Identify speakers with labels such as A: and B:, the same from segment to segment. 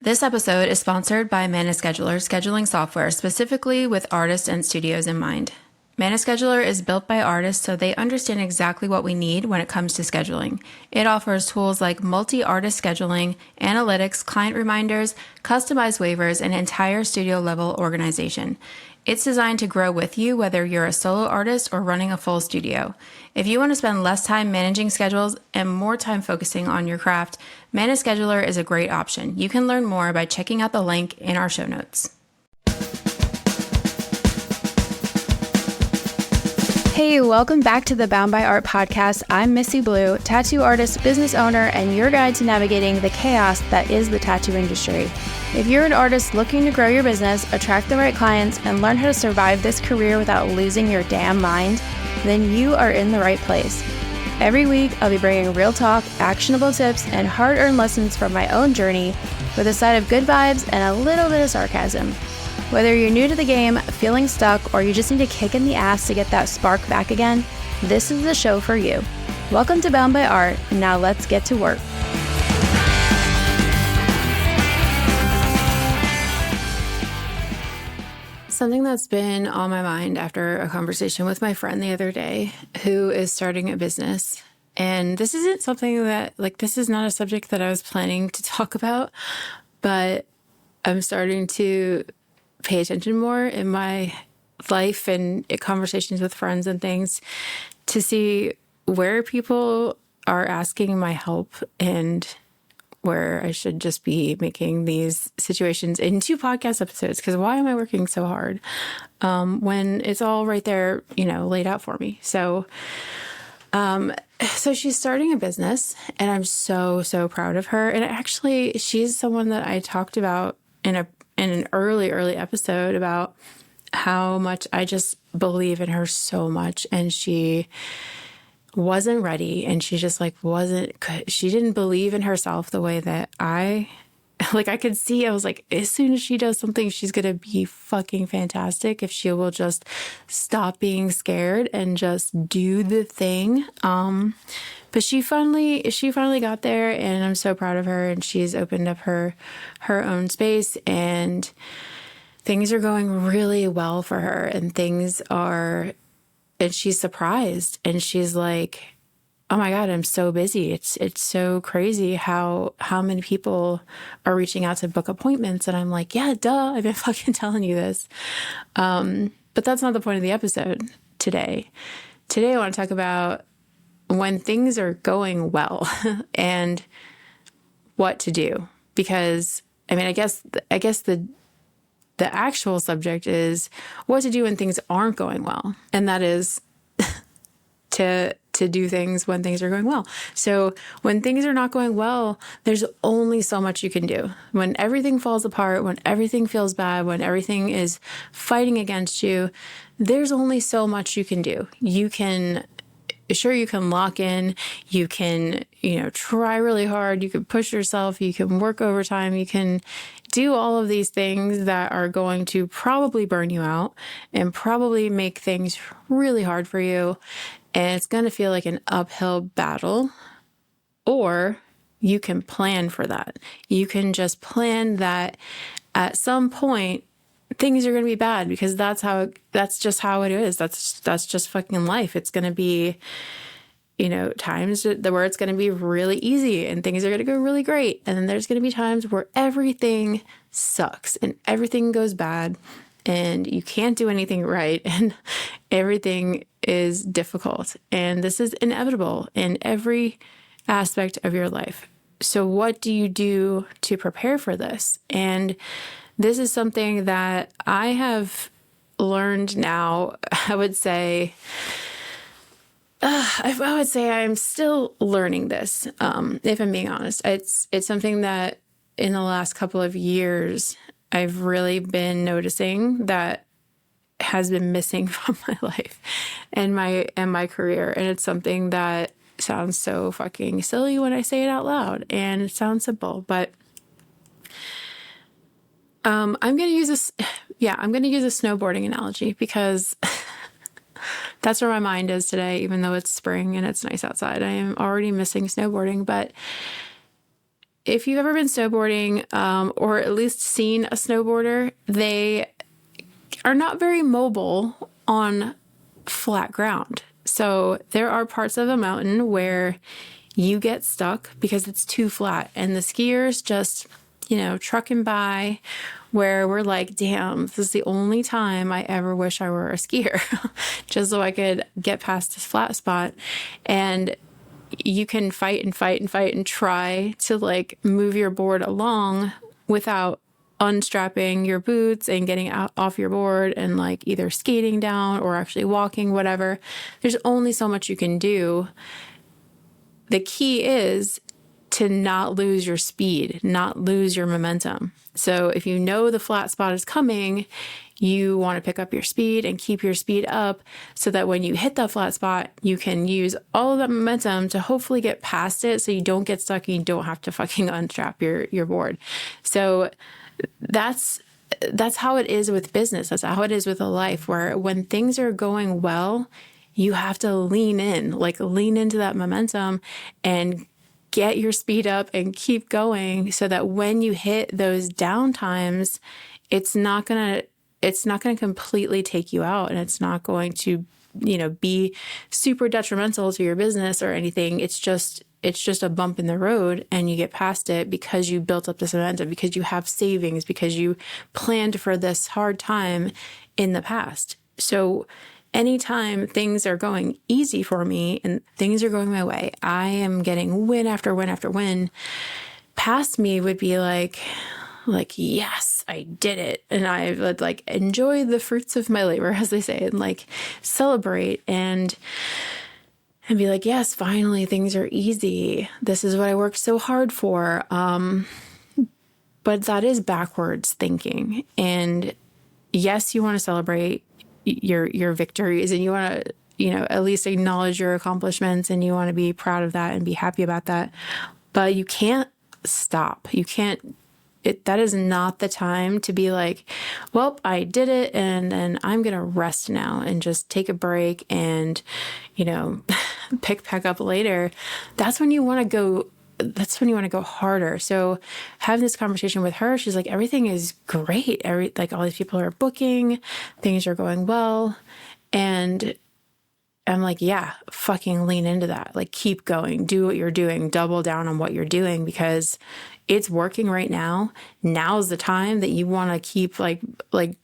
A: This episode is sponsored by ManaScheduler scheduling software specifically with artists and studios in mind. ManaScheduler is built by artists so they understand exactly what we need when it comes to scheduling. It offers tools like multi-artist scheduling, analytics, client reminders, customized waivers, and entire studio-level organization. It's designed to grow with you whether you're a solo artist or running a full studio. If you want to spend less time managing schedules and more time focusing on your craft, ManaScheduler is a great option. You can learn more by checking out the link in our show notes.
B: Hey, welcome back to the Bound by Art podcast. I'm Missy Blue, tattoo artist, business owner, and your guide to navigating the chaos that is the tattoo industry. If you're an artist looking to grow your business, attract the right clients, and learn how to survive this career without losing your damn mind, then you are in the right place. Every week, I'll be bringing real talk, actionable tips, and hard-earned lessons from my own journey with a side of good vibes and a little bit of sarcasm. Whether you're new to the game, feeling stuck, or you just need a kick in the ass to get that spark back again, this is the show for you. Welcome to Bound by Art, and now let's get to work.
A: Something that's been on my mind after a conversation with my friend the other day who is starting a business. And this isn't something that, this is not a subject that I was planning to talk about, but I'm starting to pay attention more in my life and conversations with friends and things to see where people are asking my help and where I should just be making these situations into podcast episodes. Because why am I working so hard when it's all right there, laid out for me? So she's starting a business, and I'm so proud of her. And actually, she's someone that I talked about in an early episode about how much I just believe in her so much. And she wasn't ready, and she just she didn't believe in herself the way that I could see. I was like, as soon as she does something, she's going to be fucking fantastic if she will just stop being scared and just do the thing. But she finally got there, and I'm so proud of her. And she's opened up her own space, and things are going really well for her. And she's surprised, and she's like, "Oh my God, I'm so busy. It's so crazy how many people are reaching out to book appointments." And I'm like, "Yeah, duh. I've been fucking telling you this." But that's not the point of the episode today. Today I want to talk about when things are going well and what to do. Because I guess the actual subject is what to do when things aren't going well. And that is to do things when things are going well. So when things are not going well, there's only so much you can do. When everything falls apart, when everything feels bad, when everything is fighting against you, there's only so much you can do. You can lock in, you can, try really hard, you can push yourself, you can work overtime, you can do all of these things that are going to probably burn you out and probably make things really hard for you. And it's going to feel like an uphill battle. Or you can plan for that. You can just plan that at some point things are going to be bad, because that's just how it is. That's just fucking life. It's going to be, times where it's going to be really easy and things are going to go really great. And then there's going to be times where everything sucks and everything goes bad and you can't do anything right and everything is difficult. And this is inevitable in every aspect of your life. So what do you do to prepare for this? And this is something that I have learned now. I would say I'm still learning this, if I'm being honest. It's something that in the last couple of years, I've really been noticing that has been missing from my life and my career. And it's something that sounds so fucking silly when I say it out loud, and it sounds simple, but I'm going to use a snowboarding analogy, because that's where my mind is today, even though it's spring and it's nice outside. I am already missing snowboarding, but if you've ever been snowboarding, or at least seen a snowboarder, they are not very mobile on flat ground. So there are parts of a mountain where you get stuck because it's too flat, and the skiers just, trucking by, where we're like, damn, this is the only time I ever wish I were a skier, just so I could get past this flat spot. And you can fight and fight and fight and try to like move your board along without unstrapping your boots and getting out off your board and like either skating down or actually walking, whatever. There's only so much you can do. The key is to not lose your speed, not lose your momentum. So if you know the flat spot is coming, you want to pick up your speed and keep your speed up so that when you hit that flat spot, you can use all of that momentum to hopefully get past it so you don't get stuck and you don't have to fucking unstrap your board. So that's how it is with business. That's how it is with a life, where when things are going well, you have to lean into that momentum and get your speed up and keep going so that when you hit those down times, it's not going to completely take you out, and it's not going to, be super detrimental to your business or anything. It's just a bump in the road, and you get past it because you built up this momentum, because you have savings, because you planned for this hard time in the past. So anytime things are going easy for me and things are going my way, I am getting win after win after win. Past me would be like, yes, I did it. And I would like enjoy the fruits of my labor, as they say, and like celebrate and be like, yes, finally things are easy. This is what I worked so hard for. But that is backwards thinking. And yes, you want to celebrate your victories, and you want to, at least acknowledge your accomplishments, and you want to be proud of that and be happy about that. But you can't stop. You can't. That is not the time to be like, well, I did it, and then I'm going to rest now and just take a break and, pick back up later. That's when you want to go. That's when you want to go harder. So having this conversation with her, she's like, everything is great. Like all these people are booking, things are going well. And I'm like, yeah, fucking lean into that. Like, keep going, do what you're doing, double down on what you're doing, because it's working right now. Now's the time that you want to keep like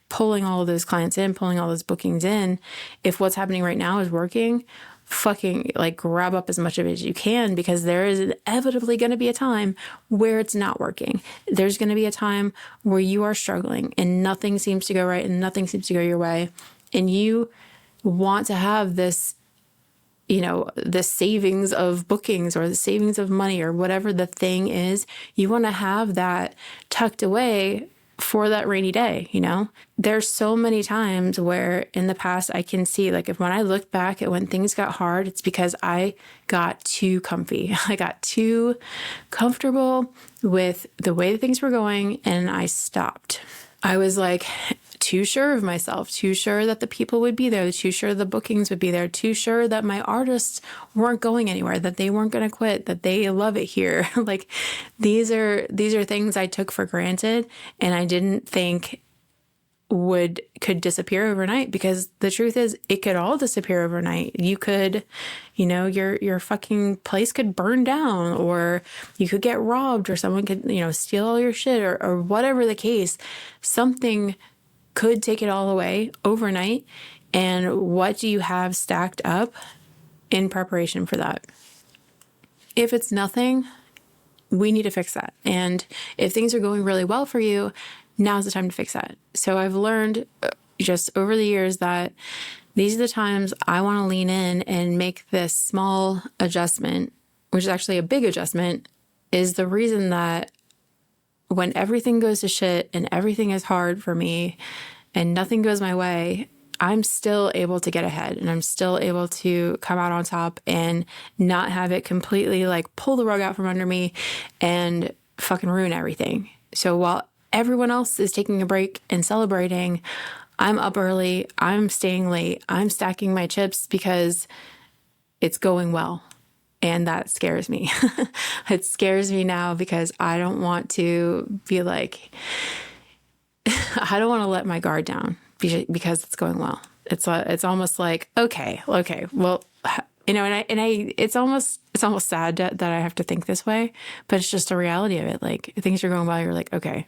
A: pulling all of those clients in, pulling all those bookings in. If what's happening right now is working, fucking like grab up as much of it as you can, because there is inevitably going to be a time where it's not working. There's going to be a time where you are struggling and nothing seems to go right and nothing seems to go your way. And you want to have this, the savings of bookings or the savings of money or whatever the thing is. You want to have that tucked away for that rainy day. There's so many times where in the past I can see, like, if when I look back at when things got hard, it's because I got too comfy. I got too comfortable with the way things were going, and I stopped. I was like too sure of myself, too sure that the people would be there, too sure the bookings would be there, too sure that my artists weren't going anywhere, that they weren't going to quit, that they love it here. Like, these are things I took for granted, and I didn't think could disappear overnight, because the truth is it could all disappear overnight. You could, your fucking place could burn down, or you could get robbed, or someone could, steal all your shit, or whatever the case. Something could take it all away overnight. And what do you have stacked up in preparation for that? If it's nothing, we need to fix that. And if things are going really well for you, now's the time to fix that. So I've learned just over the years that these are the times I want to lean in and make this small adjustment, which is actually a big adjustment, is the reason that when everything goes to shit and everything is hard for me and nothing goes my way, I'm still able to get ahead, and I'm still able to come out on top and not have it completely like pull the rug out from under me and fucking ruin everything. So while everyone else is taking a break and celebrating, I'm up early, I'm staying late, I'm stacking my chips because it's going well. And that scares me. It scares me now because I don't want to be like, I don't want to let my guard down because it's going well. It's almost like, okay, well, it's almost sad that I have to think this way, but it's just a reality of it. Like, things are going well. You're like, okay,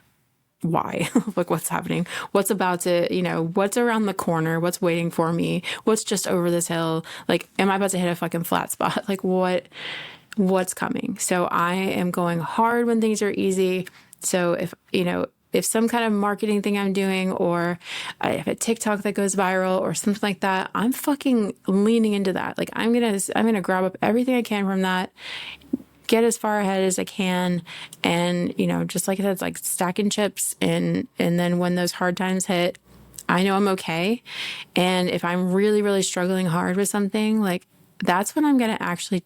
A: why? Like, what's happening? What's about to, what's around the corner? What's waiting for me? What's just over this hill? Like, am I about to hit a fucking flat spot? Like, what's coming? So I am going hard when things are easy. So if some kind of marketing thing I'm doing, or I have a TikTok that goes viral or something like that, I'm fucking leaning into that. Like, I'm going to grab up everything I can from that, get as far ahead as I can. And, just like I said, it's like stacking chips. And then when those hard times hit, I know I'm okay. And if I'm really, really struggling hard with something, like, that's when I'm going to actually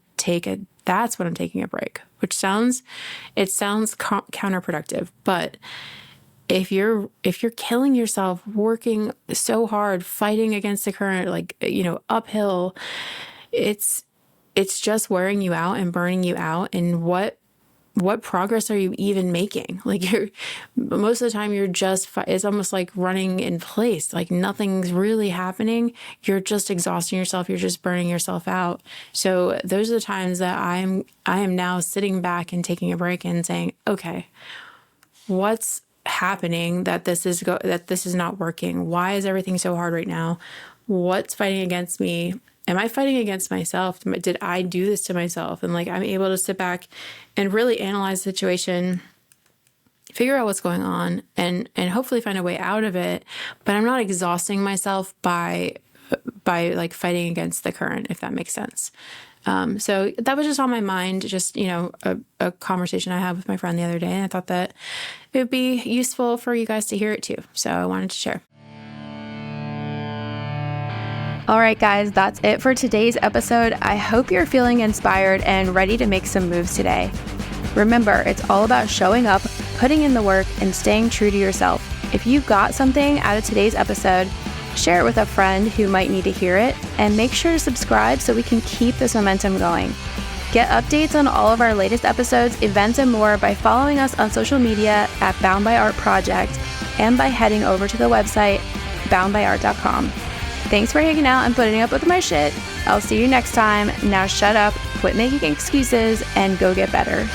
A: that's when I'm taking a break, which sounds counterproductive. But if you're killing yourself, working so hard, fighting against the current, like, uphill, it's just wearing you out and burning you out. And what progress are you even making? Like, most of the time you're just, it's almost like running in place. Like, nothing's really happening. You're just exhausting yourself. You're just burning yourself out. So those are the times that I am now sitting back and taking a break and saying, okay, what's happening that this is not working? Why is everything so hard right now? What's fighting against me? Am I fighting against myself? Did I do this to myself? And like, I'm able to sit back and really analyze the situation, figure out what's going on, and hopefully find a way out of it. But I'm not exhausting myself by like fighting against the current, if that makes sense. So that was just on my mind, just, a conversation I had with my friend the other day. And I thought that it would be useful for you guys to hear it too. So I wanted to share.
B: All right, guys, that's it for today's episode. I hope you're feeling inspired and ready to make some moves today. Remember, it's all about showing up, putting in the work, and staying true to yourself. If you got something out of today's episode, share it with a friend who might need to hear it, and make sure to subscribe so we can keep this momentum going. Get updates on all of our latest episodes, events, and more by following us on social media at Bound by Art Project and by heading over to the website boundbyart.com. Thanks for hanging out and putting up with my shit. I'll see you next time. Now shut up, quit making excuses, and go get better.